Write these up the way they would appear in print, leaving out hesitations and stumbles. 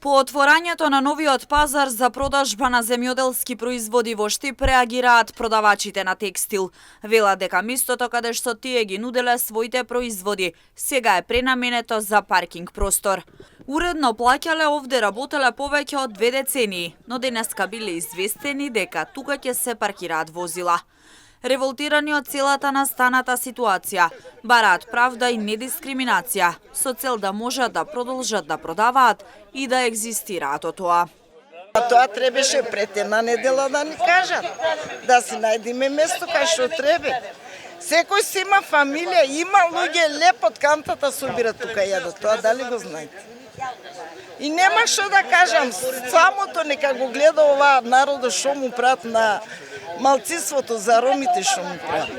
По отворањето на новиот пазар за продажба на земјоделски производи во Штип реагираат продавачите на текстил. Велат дека местото каде што тие ги нуделе своите производи, сега е пренаменето за паркинг простор. Уредно плаќале овде работеле повеќе од 2 децении, но денеска биле известени дека тука ќе се паркираат возила. Револтирани од целата настаната ситуација, бараат правда и недискриминација, со цел да можат да продолжат да продаваат и да екзистираат од тоа. Тоа требаше пред една недела да ни кажат, да си најдеме место кај што треба. Секој си има фамилија, има луѓе леп од кантата собират тука јадат, тоа дали го знаете? И нема што да кажам, самото нека го гледа ова народот што му прават на малцинството, за ромите што му прават.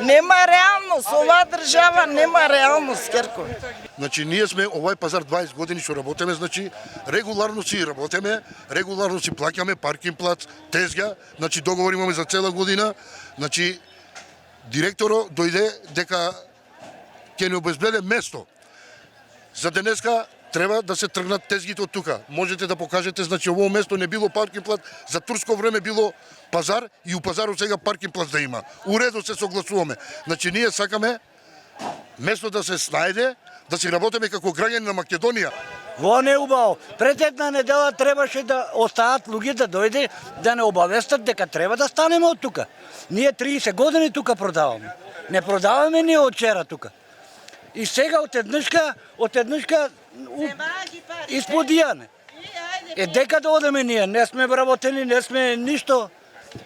Нема реалност, оваа држава нема реалност, Керко. Значи ние сме овај пазар 20 години што работиме, значи регуларно си работиме, регуларно си плаќаме паркинг плац, тезга, значи договор имаме за цела година. Значи директорот дојде дека ќе ни обезбеди место. За денеска треба да се тргнат тезгите од тука. Можете да покажете, значи ово место не било паркинг плац, за турско време било пазар и у пазарот сега паркинг плац да има. Уредо се согласуваме. Значи ние сакаме место да се снајде, да си работиме како граѓани на Македонија. Во не убаво. Пред една недела требаше да остаат луѓе да дојде да не обавестат дека треба да станеме од тука. Ние 30 години тука продаваме. Не продаваме ние од вчера тука. И сега од еднашка исподијане. Дека да одеме ние, не сме вработени, не сме ништо.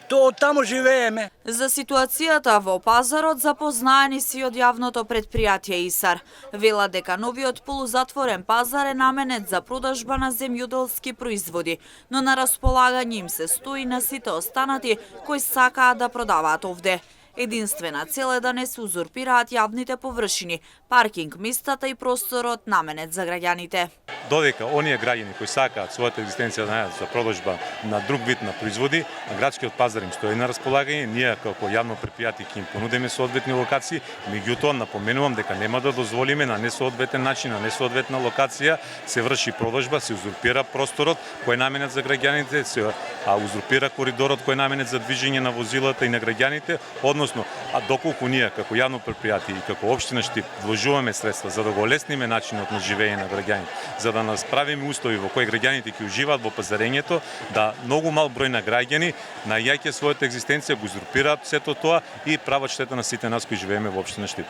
То таму живееме. За ситуацијата во пазарот запознаени си од јавното предпријатие ИСАР. Велат дека новиот полузатворен пазар е наменет за продажба на земјоделски производи, но на располагање им се стои на сите останати кои сакаат да продаваат овде. Единствена цел е да не се узурпираат јавните површини, паркинг местата и просторот наменет за граѓаните. Додека оние граѓани кои сакаат својата екзистенција да најдат за продажба на друг вид на производи, градскиот пазар им стои на располагање, ние како јавно предпријатие ќе им понудиме соодветни локации, меѓутоа напоменувам дека нема да дозволиме на несоодветен начин, на несоодветна локација се врши продажба, се узурпира просторот кој е наменет за граѓаните, се узурпира коридорот кој е наменет за движење на возилата и на граѓаните, односно, доколку ние како јавно предпријатие и како општина Штип вложуваме средства за да го олесниме начинот на живење на граѓаните, за да насправиме услови во кои граѓаните ќе уживаат во пазарењето, да многу мал број на граѓани најаѓајќи својата екзистенција го узурпираат сето тоа и прават штета на сите нас кои живееме во општина Штип.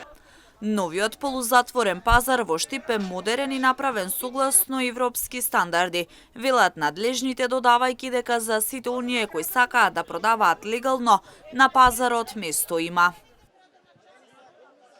Новиот полузатворен пазар во Штип е модерен и направен согласно европски стандарди. Велат надлежните додавајќи дека за сите оние кои сакаат да продаваат легално, на пазарот место има.